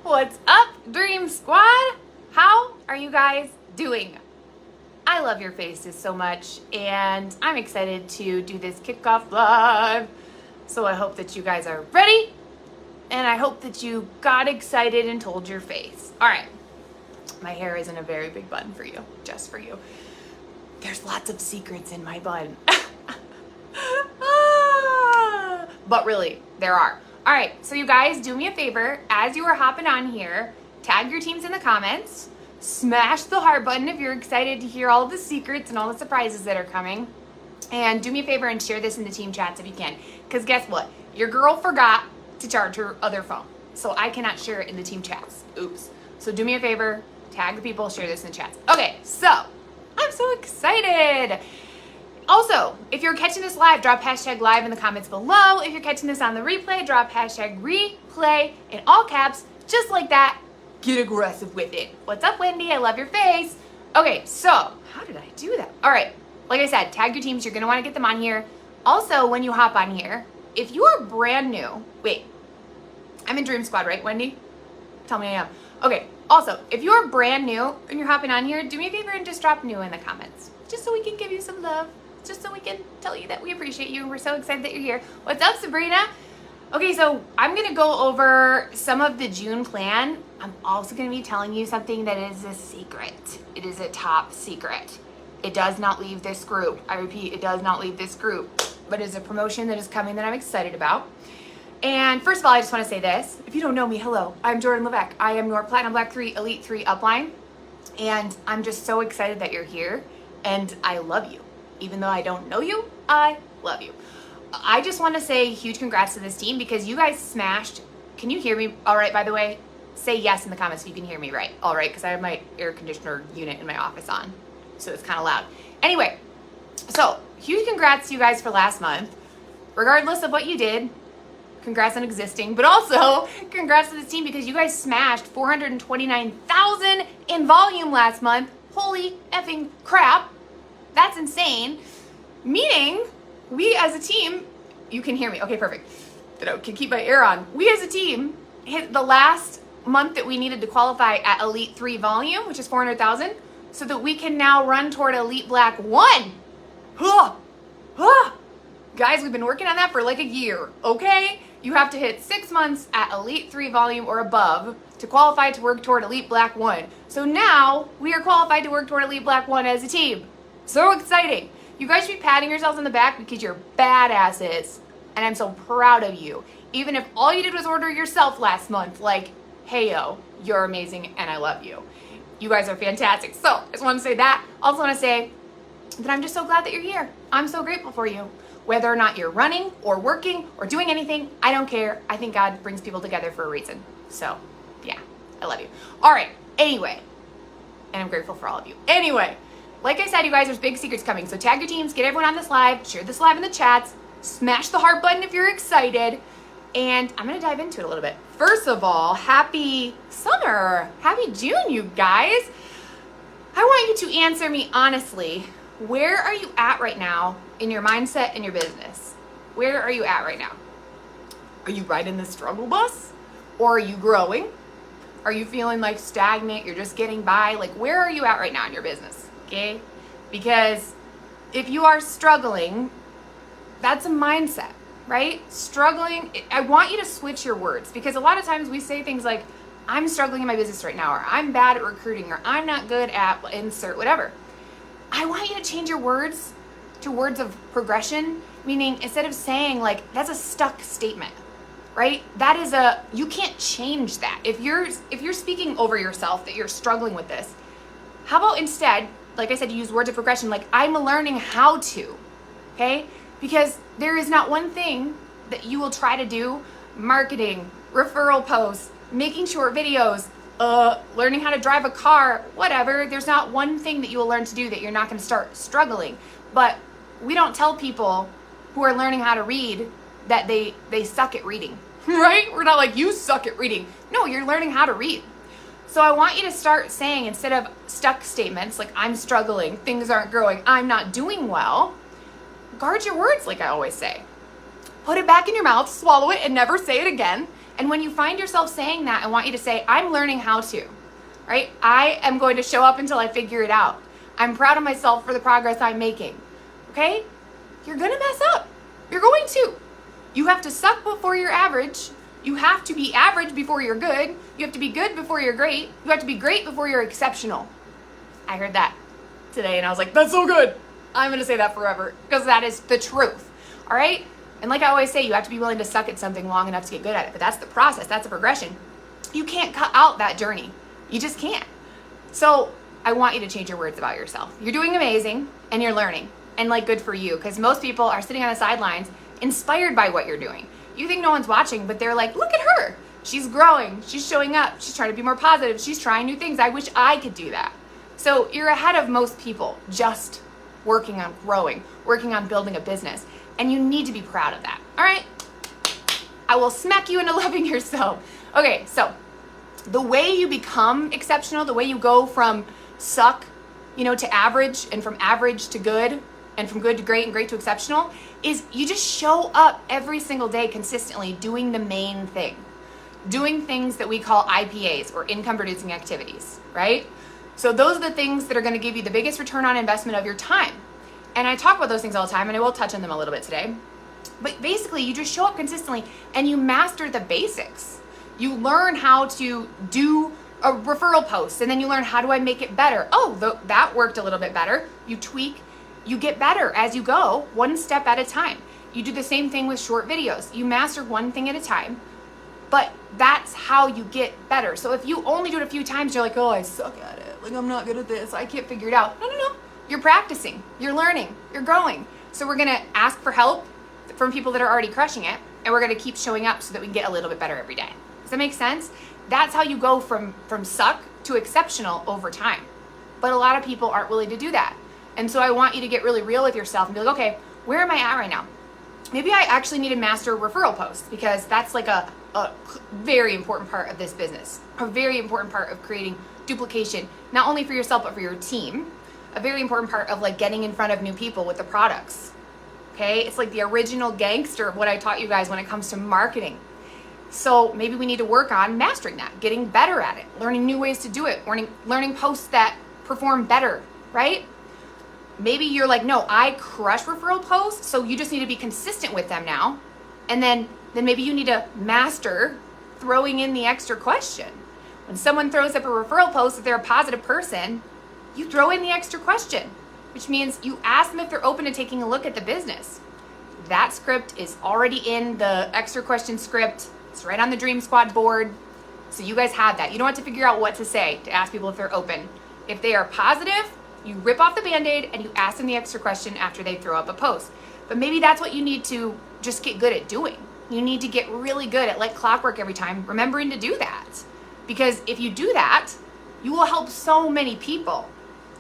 What's up, Dream Squad? How are you guys doing? I love your faces so much, and I'm excited to do this Kickoff live. So I hope that you guys are ready, and I hope that you got excited and told your face. All right, my hair is in a very big bun for you, just for you. There's lots of secrets in my bun. But really, there are. All right, so you guys, do me a favor. As you are hopping on here, tag your teams in the comments. Smash the heart button if you're excited to hear all the secrets and all the surprises that are coming. And do me a favor and share this in the team chats if you can. Because guess what? Your girl forgot to charge her other phone. So I cannot share it in the team chats. Oops. So do me a favor, tag the people, share this in the chats. Okay, so I'm so excited. Also, if you're catching this live, drop hashtag live in the comments below. If you're catching this on the replay, drop hashtag replay in all caps, just like that. Get aggressive with it. What's up, Wendy? I love your face. Okay, so how did I do that? All right, like I said, tag your teams. You're gonna wanna get them on here. Also, when you hop on here, if you are brand new, wait, I'm in Dream Squad, right, Wendy? Tell me I am. Okay, also, if you are brand new and you're hopping on here, do me a favor and just drop new in the comments, just so we can give you some love. Just so we can tell you that we appreciate you and we're so excited that you're here. What's up, Sabrina? Okay, so I'm gonna go over some of the June plan. I'm also gonna be telling you something that is a secret. It is a top secret. It does not leave this group. I repeat, it does not leave this group, but it's a promotion that is coming that I'm excited about. And first of all, I just wanna say this. If you don't know me, hello, I'm Jordan Levesque. I am your Platinum Black 3 Elite 3 upline. And I'm just so excited that you're here and I love you. Even though I don't know you, I love you. I just want to say huge congrats to this team because you guys smashed. Can you hear me all right, by the way? Say yes in the comments if you can hear me right. All right, because I have my air conditioner unit in my office on, so it's kind of loud. Anyway, so huge congrats to you guys for last month. Regardless of what you did, congrats on existing, but also congrats to this team because you guys smashed 429,000 in volume last month. Holy effing crap. That's insane. Meaning, we as a team, you can hear me. Okay, perfect. But I can keep my air on. We as a team hit the last month that we needed to qualify at Elite 3 volume, which is 400,000, so that we can now run toward Elite Black 1. Guys, we've been working on that for like a year, okay? You have to hit 6 months at Elite 3 volume or above to qualify to work toward Elite Black 1. So now we are qualified to work toward Elite Black 1 as a team. So exciting. You guys should be patting yourselves on the back because you're badasses. And I'm so proud of you. Even if all you did was order yourself last month, like, hey yo, you're amazing and I love you. You guys are fantastic. So I just want to say that. Also want to say that I'm just so glad that you're here. I'm so grateful for you. Whether or not you're running or working or doing anything, I don't care. I think God brings people together for a reason. So yeah, I love you. All right, anyway. And I'm grateful for all of you. Anyway. Like I said, you guys, there's big secrets coming. So tag your teams, get everyone on this live, share this live in the chats, smash the heart button if you're excited, and I'm gonna dive into it a little bit. First of all, happy summer, happy June, you guys. I want you to answer me honestly. Where are you at right now in your mindset and your business? Where are you at right now? Are you riding the struggle bus? Or are you growing? Are you feeling like stagnant? You're just getting by? Like, where are you at right now in your business? Okay, because if you are struggling, that's a mindset, right? Struggling, I want you to switch your words because a lot of times we say things like, I'm struggling in my business right now, or I'm bad at recruiting, or I'm not good at insert whatever. I want you to change your words to words of progression, meaning instead of saying like, that's a stuck statement, right? That is you can't change that. If you're speaking over yourself that you're struggling with this, how about instead, like I said, you use words of progression, like I'm learning how to, okay? Because there is not one thing that you will try to do, marketing, referral posts, making short videos, learning how to drive a car, whatever. There's not one thing that you will learn to do that you're not gonna start struggling. But we don't tell people who are learning how to read that they suck at reading, right? We're not like, you suck at reading. No, you're learning how to read. So I want you to start saying, instead of stuck statements like I'm struggling, things aren't growing, I'm not doing well, guard your words like I always say. Put it back in your mouth, swallow it, and never say it again. And when you find yourself saying that, I want you to say, I'm learning how to, right? I am going to show up until I figure it out. I'm proud of myself for the progress I'm making, okay? You're gonna mess up. You're going to. You have to suck before you're average. You have to be average before you're good. You have to be good before you're great. You have to be great before you're exceptional. I heard that today and I was like, that's so good. I'm gonna say that forever because that is the truth, all right? And like I always say, you have to be willing to suck at something long enough to get good at it, but that's the process, that's the progression. You can't cut out that journey. You just can't. So I want you to change your words about yourself. You're doing amazing and you're learning, and like good for you, because most people are sitting on the sidelines inspired by what you're doing. You think no one's watching, but they're like, look at her. She's growing, she's showing up, she's trying to be more positive, she's trying new things. I wish I could do that. So you're ahead of most people just working on growing, working on building a business. And you need to be proud of that, all right? I will smack you into loving yourself. Okay, so the way you become exceptional, the way you go from suck, to average, and from average to good, and from good to great and great to exceptional, is you just show up every single day consistently doing the main thing. Doing things that we call IPAs, or income producing activities, right? So those are the things that are gonna give you the biggest return on investment of your time. And I talk about those things all the time, and I will touch on them a little bit today. But basically, you just show up consistently and you master the basics. You learn how to do a referral post, and then you learn, how do I make it better? Oh, that worked a little bit better. You tweak, you get better as you go, one step at a time. You do the same thing with short videos. You master one thing at a time, but that's how you get better. So if you only do it a few times, you're like, oh, I suck at it. Like, I'm not good at this. I can't figure it out. No. You're practicing, you're learning, you're growing. So we're gonna ask for help from people that are already crushing it, and we're gonna keep showing up so that we can get a little bit better every day. Does that make sense? That's how you go from suck to exceptional over time. But a lot of people aren't willing to do that. And so I want you to get really real with yourself and be like, okay, where am I at right now? Maybe I actually need to master referral posts, because that's like a very important part of this business, a very important part of creating duplication, not only for yourself, but for your team. A very important part of like getting in front of new people with the products. Okay, it's like the original gangster of what I taught you guys when it comes to marketing. So maybe we need to work on mastering that, getting better at it, learning new ways to do it, learning posts that perform better, right? Maybe you're like, no, I crush referral posts, so you just need to be consistent with them now. And then maybe you need to master throwing in the extra question. When someone throws up a referral post, if they're a positive person, you throw in the extra question, which means you ask them if they're open to taking a look at the business. That script is already in the extra question script. It's right on the Dream Squad board. So you guys have that. You don't have to figure out what to say to ask people if they're open. If they are positive, you rip off the Band-Aid and you ask them the extra question after they throw up a post. But maybe that's what you need to just get good at doing. You need to get really good at, like clockwork every time, remembering to do that. Because if you do that, you will help so many people.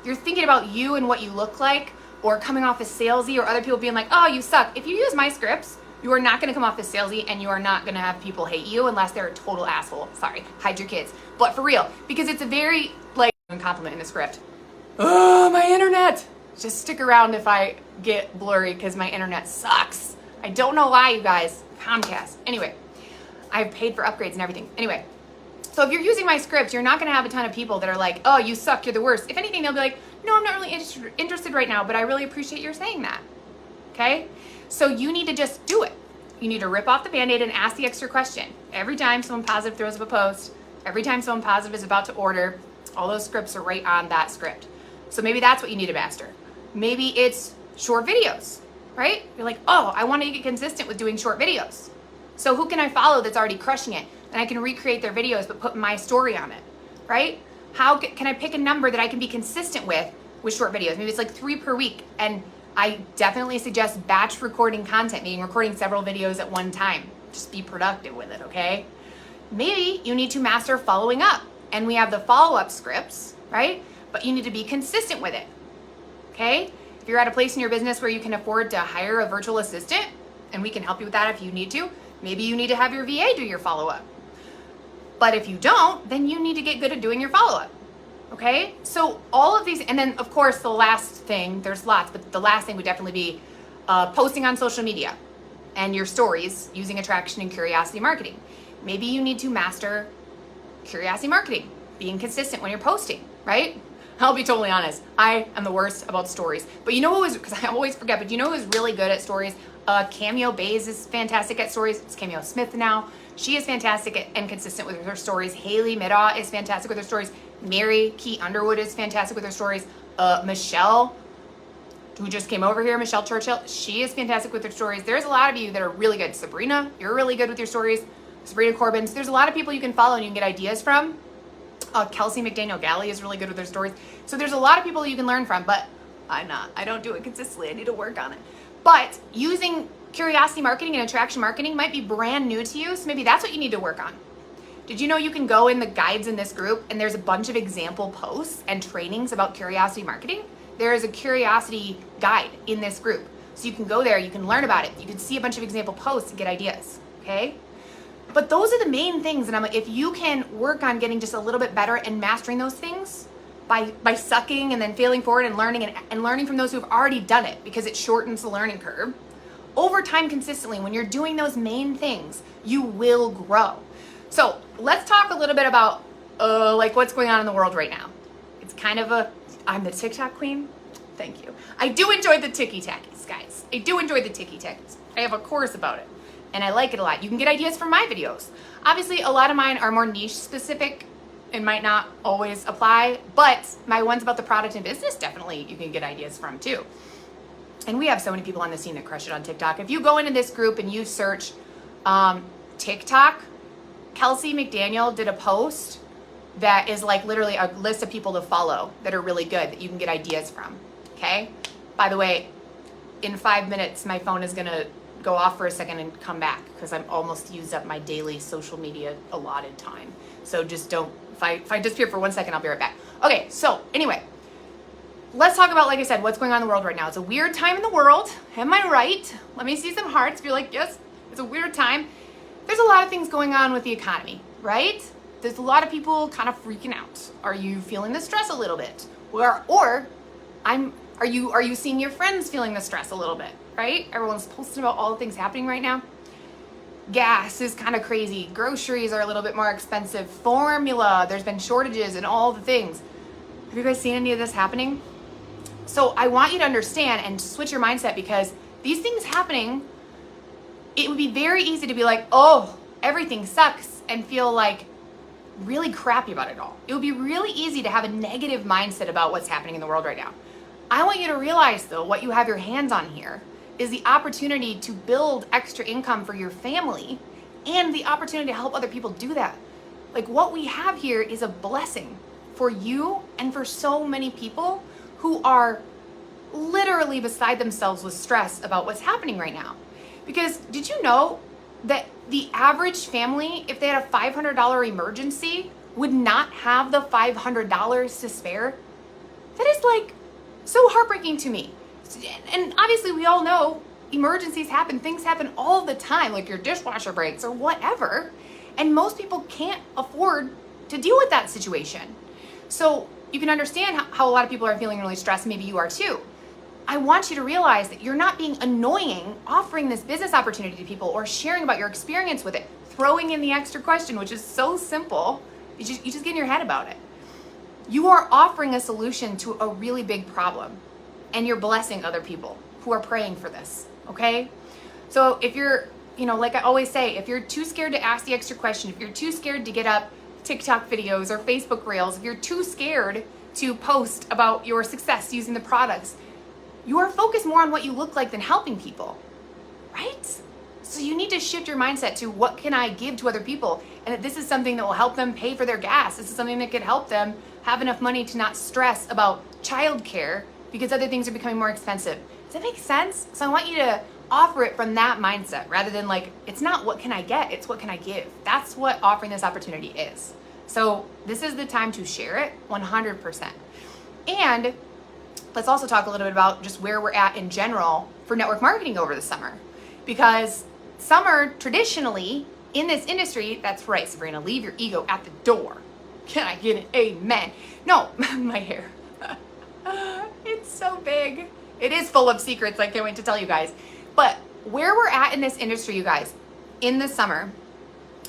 You're thinking about you and what you look like, or coming off as salesy, or other people being like, oh, you suck. If you use my scripts, you are not going to come off as salesy, and you are not going to have people hate you unless they're a total asshole. Sorry, hide your kids. But for real, because it's a very like compliment in the script. Oh, my internet. Just stick around if I get blurry, because my internet sucks. I don't know why, you guys. Comcast. Anyway, I've paid for upgrades and everything. Anyway. So if you're using my script, you're not going to have a ton of people that are like, oh, you suck, you're the worst. If anything, they'll be like, no, I'm not really interested right now, but I really appreciate your saying that. Okay? So you need to just do it. You need to rip off the Band-Aid and ask the extra question. Every time someone positive throws up a post, every time someone positive is about to order, all those scripts are right on that script. So maybe that's what you need to master. Maybe it's short videos, right? You're like, oh, I want to get consistent with doing short videos. So who can I follow that's already crushing it? And I can recreate their videos, but put my story on it, right? How can I pick a number that I can be consistent with short videos? Maybe it's like 3 per week. And I definitely suggest batch recording content, meaning recording several videos at one time. Just be productive with it, okay? Maybe you need to master following up. And we have the follow-up scripts, right? But you need to be consistent with it, okay? If you're at a place in your business where you can afford to hire a virtual assistant, and we can help you with that if you need to, maybe you need to have your VA do your follow-up. But if you don't, then you need to get good at doing your follow-up, okay? So all of these, and then of course the last thing, there's lots, but the last thing would definitely be posting on social media and your stories using attraction and curiosity marketing. maybe you need to master curiosity marketing, being consistent when you're posting, right? I'll be totally honest. I am the worst about stories. But you know who is, because I always forget, but you know who's really good at stories? Cameo Bays is fantastic at stories. It's Cameo Smith now. She is fantastic and consistent with her stories. Haley Middaugh is fantastic with her stories. Mary Key Underwood is fantastic with her stories. Michelle, who just came over here, Michelle Churchill, she is fantastic with her stories. There's a lot of you that are really good. Sabrina, you're really good with your stories. Sabrina Corbin. So there's a lot of people you can follow and you can get ideas from. Kelsey McDaniel Galley is really good with her stories. So there's a lot of people you can learn from, but I'm not. I don't do it consistently. I need to work on it. But using curiosity marketing and attraction marketing might be brand new to you, so maybe that's what you need to work on. Did you know you can go in the guides in this group and there's a bunch of example posts and trainings about curiosity marketing? There is a curiosity guide in this group. So you can go there, you can learn about it. You can see a bunch of example posts and get ideas, okay? But those are the main things, and I'm like, if you can work on getting just a little bit better and mastering those things by sucking and then failing forward and learning from those who have already done it, because it shortens the learning curve, over time consistently, when you're doing those main things, you will grow. So let's talk a little bit about like what's going on in the world right now. It's kind of I'm the TikTok queen. Thank you. I do enjoy the ticky-tackies, guys. I do enjoy the ticky-tackies. I have a course about it. And I like it a lot. You can get ideas from my videos. Obviously, a lot of mine are more niche specific and might not always apply, but my ones about the product and business, definitely you can get ideas from too. And we have so many people on the scene that crush it on TikTok. If you go into this group and you search TikTok, Kelsey McDaniel did a post that is like literally a list of people to follow that are really good that you can get ideas from, okay? By the way, in 5 minutes, my phone is gonna go off for a second and come back because I'm almost used up my daily social media allotted time. So just don't, if I disappear for 1 second, I'll be right back. Okay, so anyway, let's talk about, like I said, what's going on in the world right now. It's a weird time in the world. Am I right? Let me see some hearts. If you're like, yes, it's a weird time. There's a lot of things going on with the economy, right? There's a lot of people kind of freaking out. Are you feeling the stress a little bit? Or are you seeing your friends feeling the stress a little bit, right? Everyone's posting about all the things happening right now. Gas is kind of crazy. Groceries are a little bit more expensive. Formula, there's been shortages and all the things. Have you guys seen any of this happening? So I want you to understand and switch your mindset, because these things happening, it would be very easy to be like, oh, everything sucks, and feel like really crappy about it all. It would be really easy to have a negative mindset about what's happening in the world right now. I want you to realize, though, what you have your hands on here is the opportunity to build extra income for your family and the opportunity to help other people do that. Like, what we have here is a blessing for you and for so many people who are literally beside themselves with stress about what's happening right now. Because did you know that the average family, if they had a $500 emergency, would not have the $500 to spare? That is like so heartbreaking to me. And obviously we all know emergencies happen, things happen all the time, like your dishwasher breaks or whatever. And most people can't afford to deal with that situation. So you can understand how a lot of people are feeling really stressed. Maybe you are too. I want you to realize that you're not being annoying offering this business opportunity to people or sharing about your experience with it, throwing in the extra question, which is so simple. You just get in your head about it. You are offering a solution to a really big problem, and you're blessing other people who are praying for this, okay? So if you're, like I always say, if you're too scared to ask the extra question, if you're too scared to get up TikTok videos or Facebook Reels, if you're too scared to post about your success using the products, you are focused more on what you look like than helping people, right? So you need to shift your mindset to what can I give to other people, and that this is something that will help them pay for their gas. This is something that could help them have enough money to not stress about childcare because other things are becoming more expensive. Does that make sense? So I want you to offer it from that mindset rather than like, it's not what can I get, it's what can I give. That's what offering this opportunity is. So this is the time to share it 100%. And let's also talk a little bit about just where we're at in general for network marketing over the summer. Because summer traditionally in this industry, that's right, Sabrina, leave your ego at the door. Can I get an amen? No, my hair. It's so big. It is full of secrets. I can't wait to tell you guys. But where we're at in this industry, you guys, in the summer,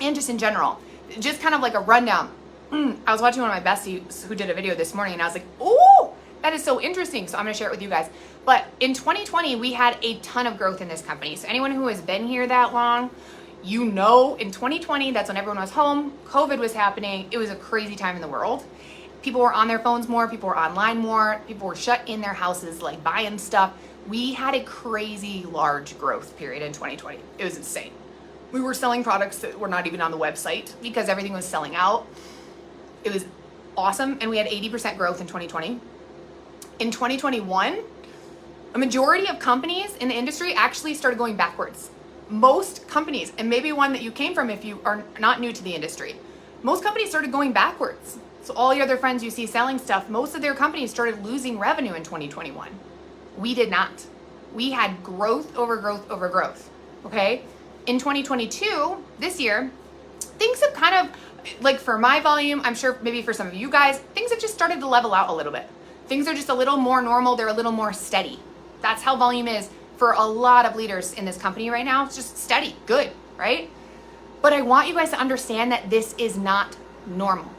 and just in general. Just kind of like a rundown. I was watching one of my besties who did a video this morning, and I was like, oh, that is so interesting. So I'm gonna share it with you guys. But in 2020, we had a ton of growth in this company. So anyone who has been here that long, you know, in 2020, that's when everyone was home, COVID was happening. It was a crazy time in the world. People were on their phones more, people were online more, people were shut in their houses, like buying stuff. We had a crazy large growth period in 2020. It was insane. We were selling products that were not even on the website because everything was selling out. It was awesome, and we had 80% growth in 2020. In 2021, a majority of companies in the industry actually started going backwards. Most companies, and maybe one that you came from if you are not new to the industry, most companies started going backwards. So all your other friends you see selling stuff, most of their companies started losing revenue in 2021. We did not. We had growth over growth over growth, okay? In 2022, this year, things have kind of, like for my volume, I'm sure maybe for some of you guys, things have just started to level out a little bit. Things are just a little more normal. They're a little more steady. That's how volume is for a lot of leaders in this company right now. It's just steady, good, right? But I want you guys to understand that this is not normal.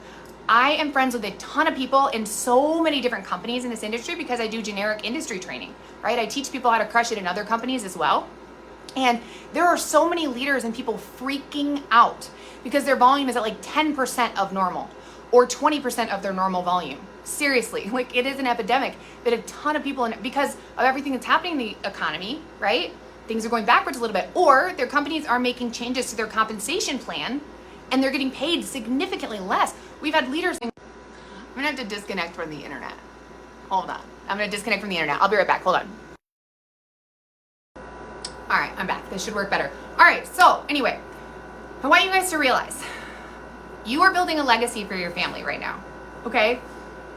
I am friends with a ton of people in so many different companies in this industry because I do generic industry training, right? I teach people how to crush it in other companies as well. And there are so many leaders and people freaking out because their volume is at like 10% of normal or 20% of their normal volume. Seriously, like it is an epidemic that a ton of people, because of everything that's happening in the economy, right? Things are going backwards a little bit, or their companies are making changes to their compensation plan and they're getting paid significantly less. We've had leaders. I'm gonna have to disconnect from the internet. Hold on. I'm gonna disconnect from the internet. I'll be right back. Hold on. All right, I'm back. This should work better. All right, so anyway, I want you guys to realize you are building a legacy for your family right now, okay?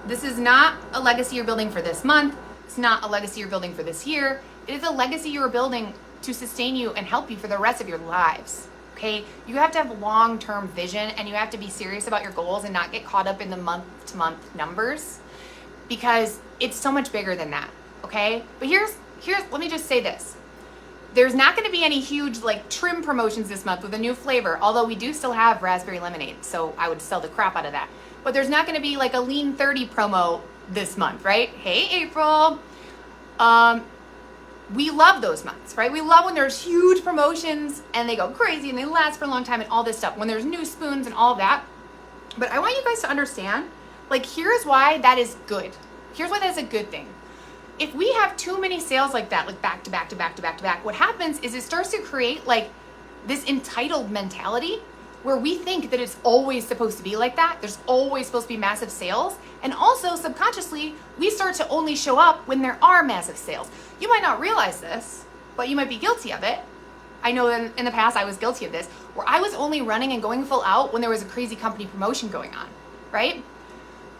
This is not a legacy you're building for this month. It's not a legacy you're building for this year. It is a legacy you're building to sustain you and help you for the rest of your lives, okay? You have to have long-term vision and you have to be serious about your goals and not get caught up in the month-to-month numbers because it's so much bigger than that, okay? But here's let me just say this. There's not going to be any huge like trim promotions this month with a new flavor, although we do still have raspberry lemonade, so I would sell the crap out of that. But there's not going to be like a lean 30 promo this month, right? Hey, April. We love those months, right? We love when there's huge promotions and they go crazy and they last for a long time and all this stuff, when there's new spoons and all of that. But I want you guys to understand, like, here's why that is good. Here's why that's a good thing. If we have too many sales like that, like back to back to back to back to back, what happens is it starts to create like this entitled mentality where we think that it's always supposed to be like that. There's always supposed to be massive sales. And also subconsciously, we start to only show up when there are massive sales. You might not realize this, but you might be guilty of it. I know in the past I was guilty of this, where I was only running and going full out when there was a crazy company promotion going on, right?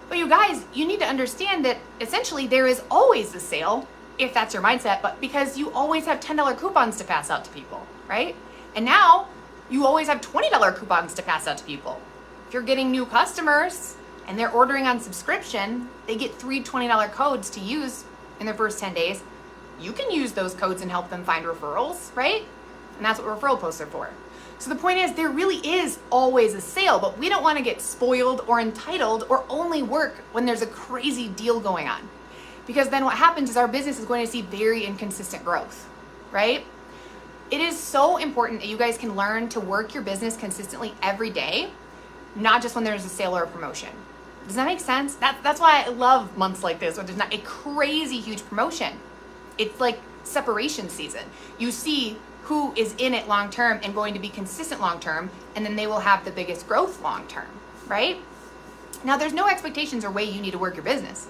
But you guys, you need to understand that essentially there is always a sale, if that's your mindset, but because you always have $10 coupons to pass out to people, right? And now you always have $20 coupons to pass out to people. If you're getting new customers and they're ordering on subscription, they get 3 $20 codes to use in their first 10 days. You can use those codes and help them find referrals, right? And that's what referral posts are for. So the point is, there really is always a sale, but we don't want to get spoiled or entitled or only work when there's a crazy deal going on. Because then what happens is our business is going to see very inconsistent growth, right? It is so important that you guys can learn to work your business consistently every day, not just when there's a sale or a promotion. Does that make sense? That's why I love months like this, where there's not a crazy huge promotion. It's like separation season. You see who is in it long term and going to be consistent long term, and then they will have the biggest growth long term, right? Now, there's no expectations or way you need to work your business,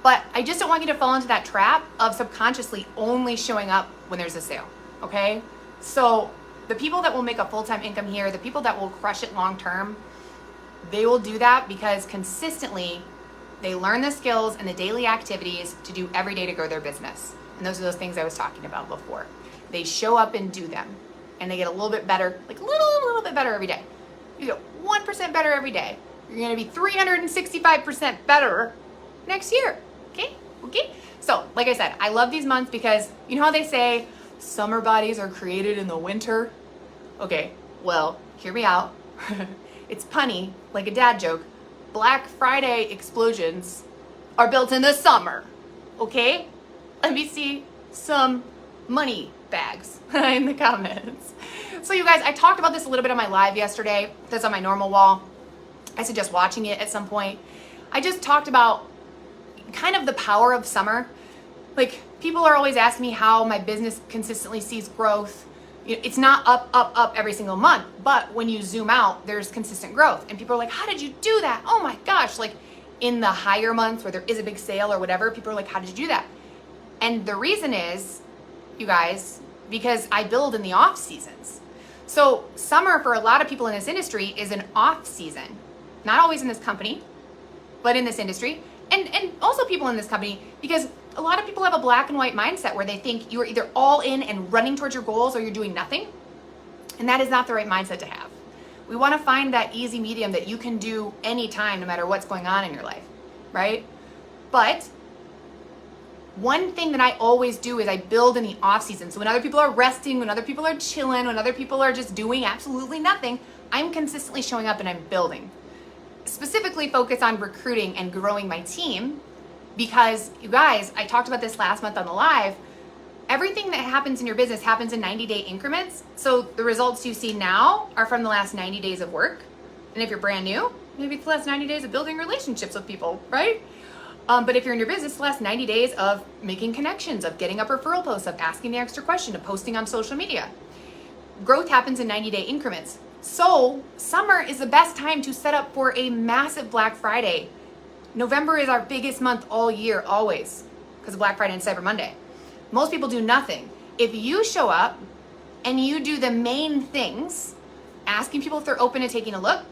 but I just don't want you to fall into that trap of subconsciously only showing up when there's a sale, okay? So the people that will make a full-time income here, the people that will crush it long term, they will do that because consistently they learn the skills and the daily activities to do every day to grow their business. And those are those things I was talking about before. They show up and do them, and they get a little bit better, like a little bit better every day. You get 1% better every day. You're going to be 365% better next year. Okay? So, like I said, I love these months because you know how they say summer bodies are created in the winter? Okay, well, hear me out. it's punny, like a dad joke. Black Friday explosions are built in the summer, okay? Let me see some money bags in the comments. So you guys, I talked about this a little bit on my live yesterday. That's on my normal wall. I suggest watching it at some point. I just talked about kind of the power of summer. Like, people are always asking me how my business consistently sees growth. It's not up every single month, but when you zoom out, there's consistent growth. And people are like, how did you do that? Oh my gosh, like in the higher months where there is a big sale or whatever, people are like, how did you do that? And the reason is, you guys, because I build in the off seasons. So summer for a lot of people in this industry is an off season. Not always in this company, but in this industry. And also people in this company, because a lot of people have a black and white mindset where they think you are either all in and running towards your goals or you're doing nothing. And that is not the right mindset to have. We want to find that easy medium that you can do anytime, no matter what's going on in your life, right? But one thing that I always do is I build in the off season. So when other people are resting, when other people are chilling, when other people are just doing absolutely nothing, I'm consistently showing up and I'm building. Specifically focus on recruiting and growing my team, because you guys, I talked about this last month on the live. Everything that happens in your business happens in 90-day increments. So the results you see now are from the last 90 days of work. And if you're brand new, maybe it's the last 90 days of building relationships with people, right? But if you're in your business, the last 90 days of making connections, of getting up referral posts, of asking the extra question, of posting on social media. Growth happens in 90-day increments. So summer is the best time to set up for a massive Black Friday. November is our biggest month all year, always, because of Black Friday and Cyber Monday. Most people do nothing. If you show up and you do the main things, asking people if they're open to taking a look,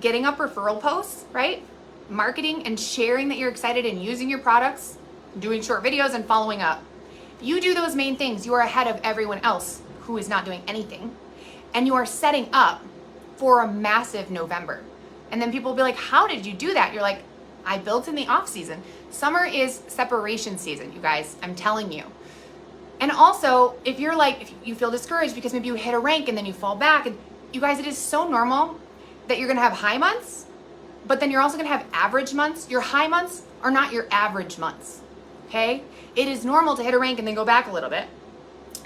getting up referral posts, right? Marketing and sharing that you're excited and using your products, doing short videos and following up. If you do those main things, you are ahead of everyone else who is not doing anything. And you are setting up for a massive November. And then people will be like, how did you do that? You're like, I built in the off season. Summer is separation season, you guys, I'm telling you. And also, if you're like, if you feel discouraged because maybe you hit a rank and then you fall back, and you guys, it is so normal that you're gonna have high months, but then you're also gonna have average months. Your high months are not your average months, okay? It is normal to hit a rank and then go back a little bit.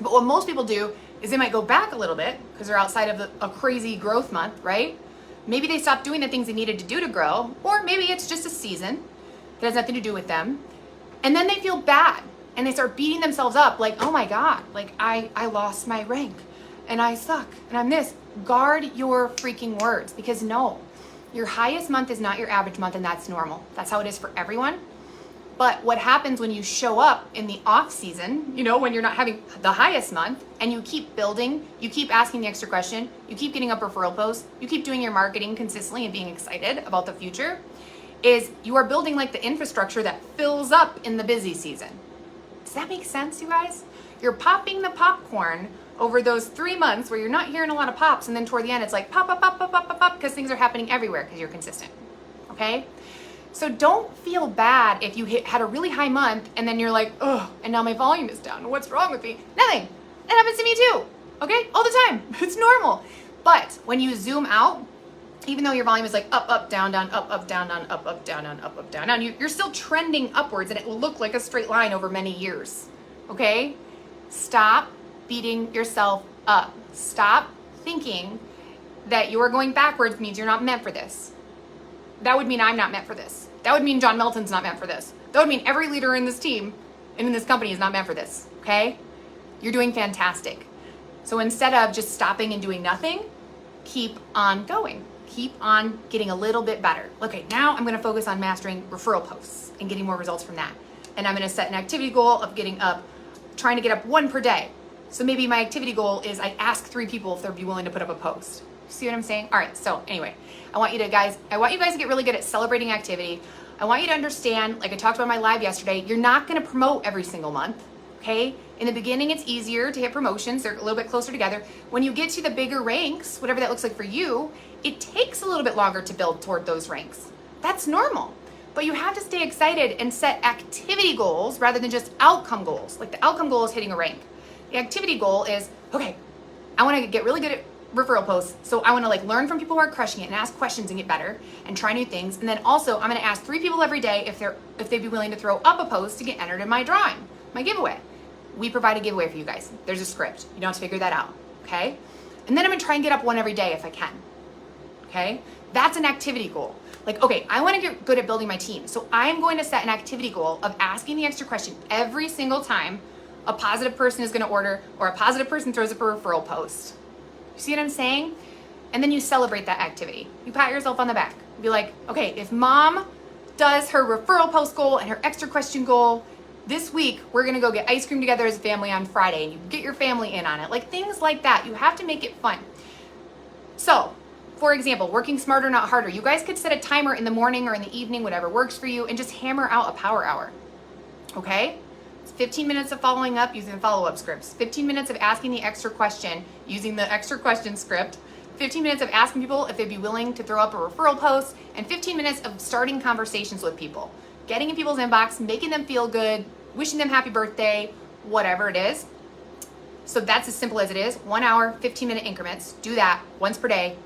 But what most people do is they might go back a little bit because they're outside of a crazy growth month, right? Maybe they stopped doing the things they needed to do to grow, or maybe it's just a season that has nothing to do with them. And then they feel bad and they start beating themselves up like, oh my God, like I lost my rank and I suck and I'm this. Guard your freaking words, because no, your highest month is not your average month, and that's normal. That's how it is for everyone. But what happens when you show up in the off season, when you're not having the highest month, and you keep building, you keep asking the extra question, you keep getting up referral posts, you keep doing your marketing consistently and being excited about the future, is you are building like the infrastructure that fills up in the busy season. Does that make sense, you guys? You're popping the popcorn over those 3 months where you're not hearing a lot of pops, and then toward the end it's like pop, pop, pop, pop, pop, pop, pop, because things are happening everywhere because you're consistent, okay? So don't feel bad if you had a really high month and then you're like, oh, and now my volume is down. What's wrong with me? Nothing. It happens to me too, okay? All the time. It's normal. But when you zoom out, even though your volume is like up, down, down, up, down, down, up, down, down, up, down, down, you're still trending upwards, and it will look like a straight line over many years, okay? Stop beating yourself up. Stop thinking that you're going backwards means you're not meant for this. That would mean I'm not meant for this. That would mean John Melton's not meant for this. That would mean every leader in this team and in this company is not meant for this, okay? You're doing fantastic. So instead of just stopping and doing nothing, keep on going. Keep on getting a little bit better. Okay, now I'm gonna focus on mastering referral posts and getting more results from that. And I'm gonna set an activity goal of trying to get up 1 per day. So maybe my activity goal is I ask 3 people if they'd be willing to put up a post. See what I'm saying? All right, so anyway, I want you guys to get really good at celebrating activity. I want you to understand, like I talked about in my live yesterday, you're not gonna promote every single month, okay? In the beginning, it's easier to hit promotions. They're a little bit closer together. When you get to the bigger ranks, whatever that looks like for you, it takes a little bit longer to build toward those ranks. That's normal. But you have to stay excited and set activity goals rather than just outcome goals. Like the outcome goal is hitting a rank. The activity goal is, okay, I wanna get really good at referral posts. So I want to like learn from people who are crushing it and ask questions and get better and try new things. And then also I'm going to ask 3 people every day if they'd be willing to throw up a post to get entered in my drawing, my giveaway. We provide a giveaway for you guys. There's a script. You don't have to figure that out. Okay. And then I'm going to try and get up one every day if I can. Okay. That's an activity goal. Like, okay, I want to get good at building my team. So I'm going to set an activity goal of asking the extra question every single time a positive person is going to order or a positive person throws up a referral post. You see what I'm saying? And then you celebrate that activity. You pat yourself on the back. Be like, okay, if mom does her referral post goal and her extra question goal, this week we're going to go get ice cream together as a family on Friday, and you get your family in on it. Like things like that. You have to make it fun. So, for example, working smarter, not harder. You guys could set a timer in the morning or in the evening, whatever works for you, and just hammer out a power hour. Okay? It's 15 minutes of following up using the follow-up scripts. 15 minutes of asking the extra question using the extra question script. 15 minutes of asking people if they'd be willing to throw up a referral post. And 15 minutes of starting conversations with people. Getting in people's inbox, making them feel good, wishing them happy birthday, whatever it is. So that's as simple as it is. 1 hour, 15-minute increments. Do that once per day.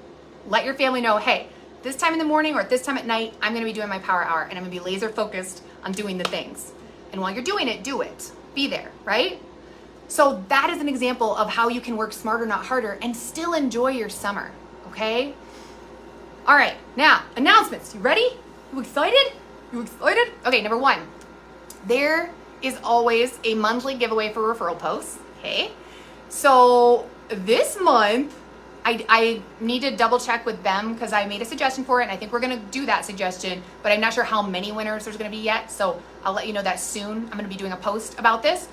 Let your family know, hey, this time in the morning or at this time at night, I'm going to be doing my power hour and I'm going to be laser focused on doing the things. And while you're doing it, do it. Be there, right? So that is an example of how you can work smarter, not harder, and still enjoy your summer, okay? All right, now, announcements. You ready? You excited? You excited? Okay, number 1, there is always a monthly giveaway for referral posts, okay? So this month, I need to double check with them because I made a suggestion for it and I think we're going to do that suggestion, but I'm not sure how many winners there's going to be yet. So I'll let you know that soon. I'm going to be doing a post about this.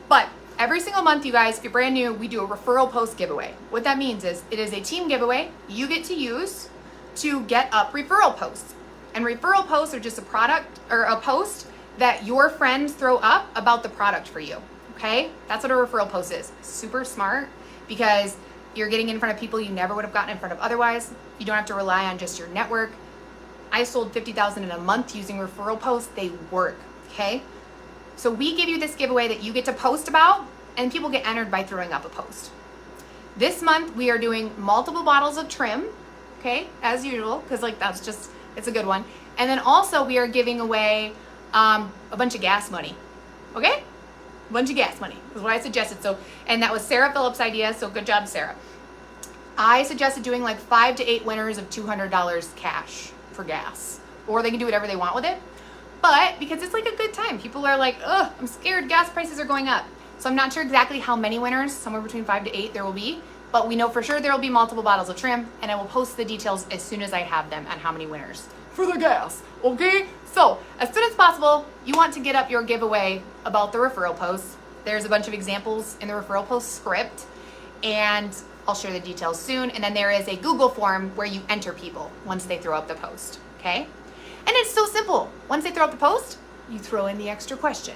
But every single month, you guys, if you're brand new, we do a referral post giveaway. What that means is it is a team giveaway you get to use to get up referral posts. And referral posts are just a product or a post that your friends throw up about the product for you. Okay? That's what a referral post is. Super smart because you're getting in front of people you never would have gotten in front of otherwise. You don't have to rely on just your network. I sold $50,000 in a month using referral posts. They work, okay? So we give you this giveaway that you get to post about, and people get entered by throwing up a post. This month, we are doing multiple bottles of trim, okay, as usual, because like that's just, it's a good one. And then also we are giving away a bunch of gas money, okay? A bunch of gas money is what I suggested. So, and that was Sarah Phillips' idea, so good job, Sarah. I suggested doing like 5 to 8 winners of $200 cash for gas, or they can do whatever they want with it. But because it's like a good time, people are like, ugh, I'm scared gas prices are going up. So I'm not sure exactly how many winners, somewhere between 5 to 8 there will be, but we know for sure there will be multiple bottles of trim, and I will post the details as soon as I have them on how many winners for the gas, okay? So as soon as possible, you want to get up your giveaway about the referral posts. There's a bunch of examples in the referral post script, and I'll share the details soon. And then there is a Google form where you enter people once they throw up the post, okay? And it's so simple. Once they throw up the post, you throw in the extra question.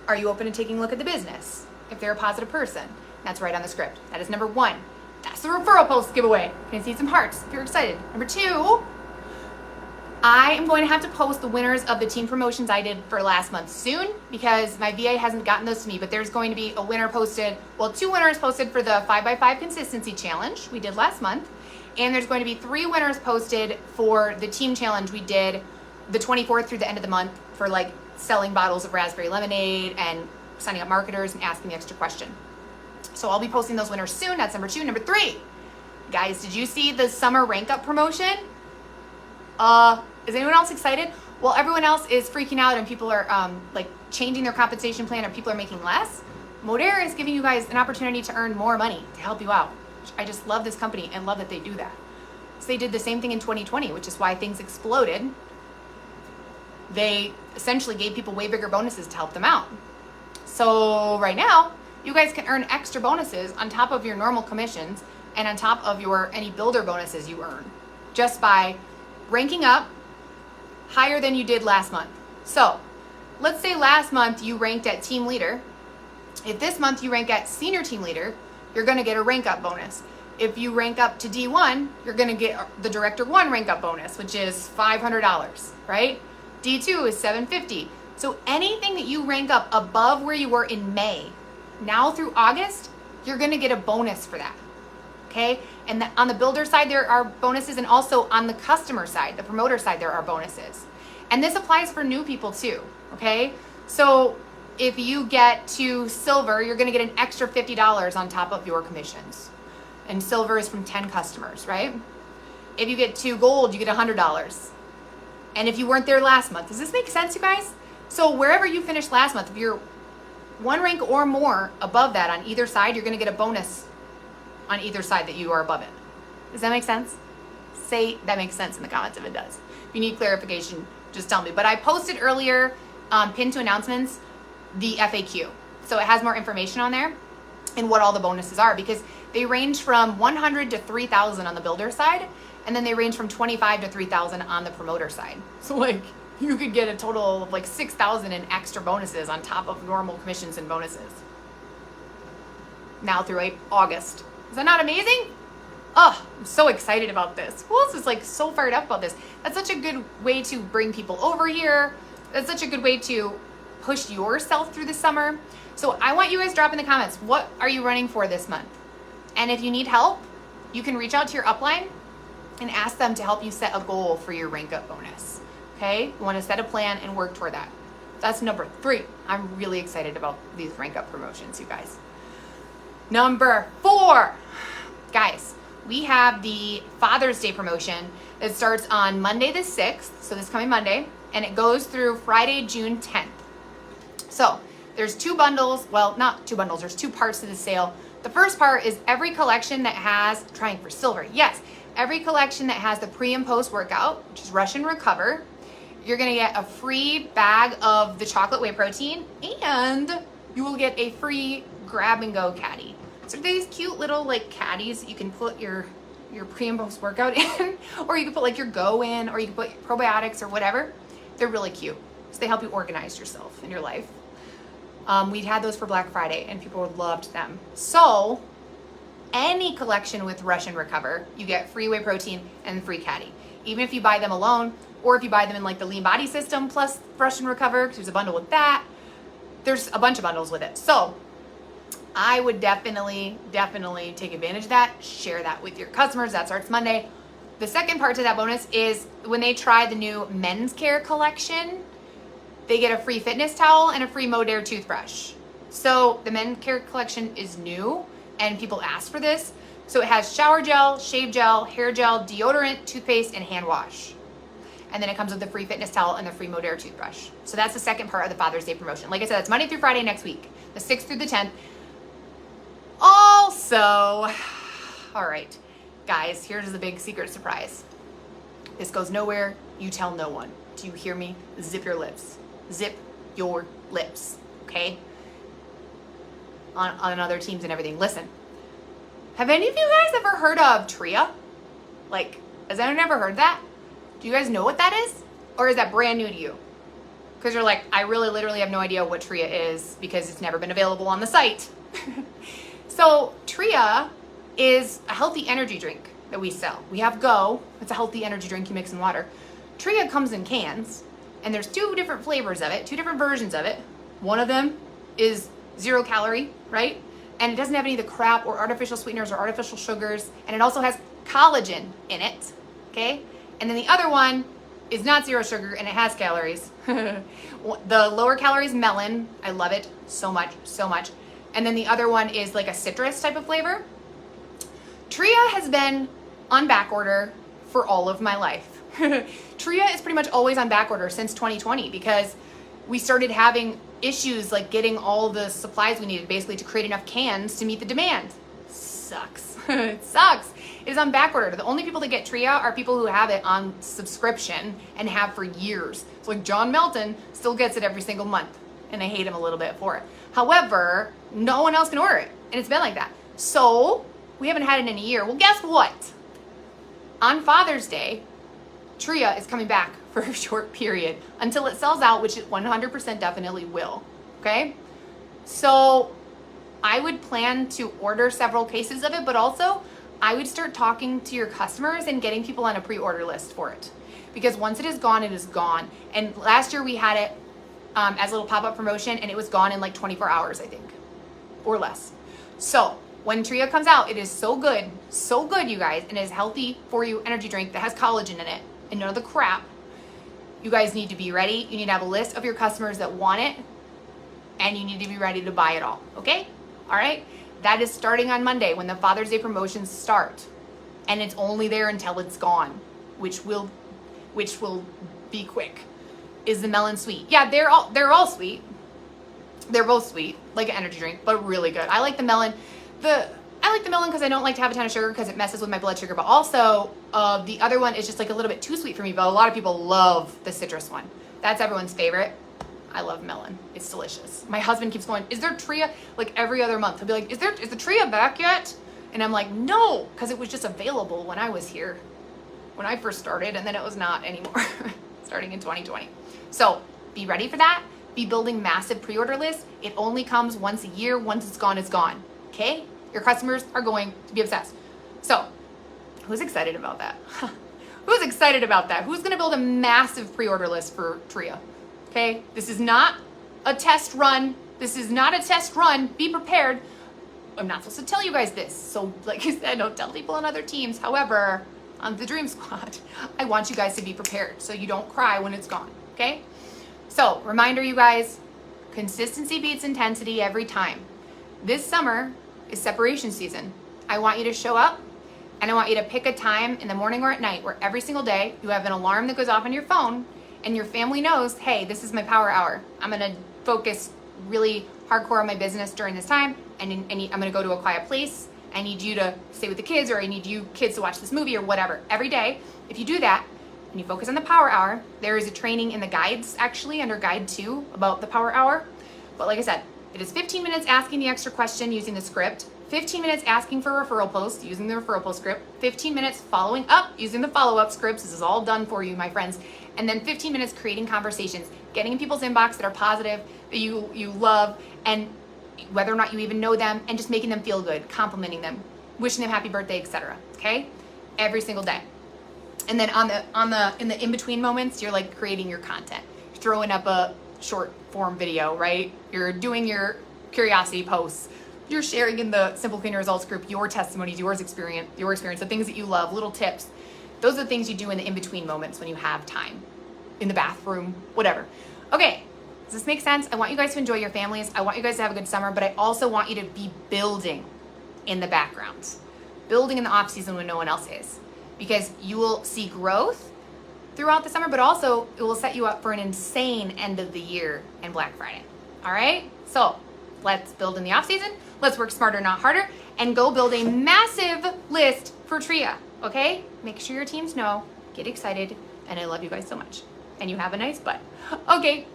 Are you open to taking a look at the business? If they're a positive person, that's right on the script. That is number 1. That's the referral post giveaway. Can I see some hearts if you're excited? Number 2, I am going to have to post the winners of the team promotions I did for last month soon because my VA hasn't gotten those to me, but there's going to be a winner posted, well, 2 winners posted for the 5x5 consistency challenge we did last month. And there's going to be 3 winners posted for the team challenge we did the 24th through the end of the month for like selling bottles of raspberry lemonade and signing up marketers and asking the extra question. So I'll be posting those winners soon. That's number 2. Number 3, guys, did you see the summer rank up promotion? Is anyone else excited? Well, everyone else is freaking out and people are like changing their compensation plan or people are making less. Modere is giving you guys an opportunity to earn more money to help you out. I just love this company and love that they do that. So they did the same thing in 2020, which is why things exploded. They essentially gave people way bigger bonuses to help them out. So right now, you guys can earn extra bonuses on top of your normal commissions and on top of your any builder bonuses you earn just by ranking up higher than you did last month. So let's say last month you ranked at team leader. If this month you rank at senior team leader, you're going to get a rank up bonus. If you rank up to D1, you're going to get the director 1 rank up bonus, which is $500, right? D2 is $750. So anything that you rank up above where you were in May, now through August, you're going to get a bonus for that. Okay? And on the builder side, there are bonuses, and also on the customer side, the promoter side, there are bonuses. And this applies for new people too, okay? So if you get to silver, you're gonna get an extra $50 on top of your commissions. And silver is from 10 customers, right? If you get to gold, you get $100. And if you weren't there last month, does this make sense, you guys? So wherever you finished last month, if you're one rank or more above that on either side, you're gonna get a bonus on either side that you are above it. Does that make sense? Say that makes sense in the comments if it does. If you need clarification, just tell me. But I posted earlier, pinned to announcements, the FAQ. So it has more information on there and what all the bonuses are, because they range from 100 to 3,000 on the builder side, and then they range from 25 to 3,000 on the promoter side. So like you could get a total of like 6,000 in extra bonuses on top of normal commissions and bonuses. Now through August. Is that not amazing? Oh, I'm so excited about this. Who else is like so fired up about this? That's such a good way to bring people over here. That's such a good way to push yourself through the summer. So I want you guys to drop in the comments, what are you running for this month? And if you need help, you can reach out to your upline and ask them to help you set a goal for your rank up bonus. Okay? You want to set a plan and work toward that. That's number 3. I'm really excited about these rank up promotions, you guys. Number 4, guys, we have the Father's Day promotion that starts on Monday the 6th, so this coming Monday, and it goes through Friday, June 10th. So there's 2 bundles, well, not 2 bundles, there's 2 parts to the sale. The first part is every collection that has, trying for silver, yes, every collection that has the pre and post workout, which is Rush and Recover, you're gonna get a free bag of the chocolate whey protein, and you will get a free grab and go caddy. So these cute little like caddies that you can put your pre and post workout in, or you can put like your go in, or you can put probiotics or whatever. They're really cute. So they help you organize yourself in your life. We'd had those for Black Friday and people loved them. So any collection with Rush and Recover, you get free whey protein and free caddy. Even if you buy them alone, or if you buy them in like the Lean Body System plus Rush and Recover, because there's a bundle with that. There's a bunch of bundles with it. So I would definitely take advantage of that. Share that with your customers. That starts Monday. The second part to that bonus is when they try the new men's care collection, they get a free fitness towel and a free Modere toothbrush. So the men's care collection is new and people ask for this. So it has shower gel, shave gel, hair gel, deodorant, toothpaste, and hand wash. And then it comes with the free fitness towel and the free Modere toothbrush. So that's the second part of the Father's Day promotion. Like I said, it's Monday through Friday next week, the 6th through the 10th. Also, all right, guys, here's the big secret surprise. This goes nowhere. You tell no one. Do you hear me? Zip your lips. Zip your lips, okay? On other teams and everything. Listen, have any of you guys ever heard of Tria? Like, has anyone ever heard that? Do you guys know what that is? Or is that brand new to you? Because you're like, I really literally have no idea what Tria is because it's never been available on the site. So Tria is a healthy energy drink that we sell. We have Go. It's a healthy energy drink you mix in water. Tria comes in cans, and there's 2 different flavors of it, 2 different versions of it. One of them is 0 calorie, right? And it doesn't have any of the crap or artificial sweeteners or artificial sugars, and it also has collagen in it, okay? And then the other one is not 0 sugar, and it has calories. The lower calories melon, I love it so much, so much. And then the other one is like a citrus type of flavor. Tria has been on back order for all of my life. Tria is pretty much always on back order since 2020 because we started having issues like getting all the supplies we needed basically to create enough cans to meet the demand. Sucks. It sucks. It is on back order. The only people that get Tria are people who have it on subscription and have for years. So like John Melton still gets it every single month and I hate him a little bit for it. However, no one else can order it and it's been like that. So we haven't had it in a year. Well, guess what? On Father's Day, Tria is coming back for a short period until it sells out, which it 100% definitely will. Okay? So I would plan to order several cases of it, but also I would start talking to your customers and getting people on a pre-order list for it. Because once it is gone, it is gone. And last year we had it as a little pop-up promotion and it was gone in like 24 hours, I think, or less. So When Tria comes out, it is so good, you guys, and it is healthy for you energy drink that has collagen in it and none of the crap. You guys need to be ready. You need to have a list of your customers that want it, and you need to be ready to buy it all, okay? All right? That is starting on Monday when the Father's Day promotions start, and it's only there until it's gone, which will be quick. Is the melon sweet? Yeah, they're all sweet. They're both sweet, like an energy drink, but really good. I like the melon. I like the melon because I don't like to have a ton of sugar because it messes with my blood sugar, but also the other one is just like a little bit too sweet for me, but a lot of people love the citrus one. That's everyone's favorite. I love melon. It's delicious. My husband keeps going, is there Tria? Like every other month. He'll be like, is the Tria back yet? And I'm like, no, because it was just available when I was here, when I first started, and then it was not anymore, starting in 2020. So be ready for that. Be building massive pre-order lists. It only comes once a year. Once it's gone, okay? Your customers are going to be obsessed. So who's excited about that? Who's excited about that? Who's gonna build a massive pre-order list for Tria? Okay, this is not a test run. This is not a test run. Be prepared. I'm not supposed to tell you guys this. So like I said, don't tell people on other teams. However, on the Dream Squad, I want you guys to be prepared so you don't cry when it's gone, okay? So reminder, you guys, consistency beats intensity every time. This summer is separation season. I want you to show up, and I want you to pick a time in the morning or at night where every single day you have an alarm that goes off on your phone and your family knows, hey, this is my power hour. I'm gonna focus really hardcore on my business during this time, and I'm gonna go to a quiet place. I need you to stay with the kids, or I need you kids to watch this movie or whatever. Every day, if you do that and you focus on the power hour, there is a training in the guides actually under guide 2 about the power hour. But like I said, it is 15 minutes asking the extra question using the script, 15 minutes asking for a referral post using the referral post script, 15 minutes following up using the follow-up scripts. This is all done for you, my friends. And then 15 minutes creating conversations, getting in people's inbox that are positive, that you love, and whether or not you even know them, and just making them feel good, complimenting them, wishing them happy birthday, etc. Okay? Every single day. And then in the in-between moments, you're like creating your content. You're throwing up a short form video, right? You're doing your curiosity posts. You're sharing in the Simple Cleaner Results group your testimonies, your experience, the things that you love, little tips. Those are the things you do in the in-between moments when you have time. In the bathroom, whatever. Okay, does this make sense? I want you guys to enjoy your families. I want you guys to have a good summer, but I also want you to be building in the background. Building in the off season when no one else is. Because you will see growth throughout the summer, but also it will set you up for an insane end of the year and Black Friday. All right? So let's build in the off season. Let's work smarter, not harder, and go build a massive list for Tria. Okay? Make sure your teams know. Get excited. And I love you guys so much. And you have a nice butt. Okay.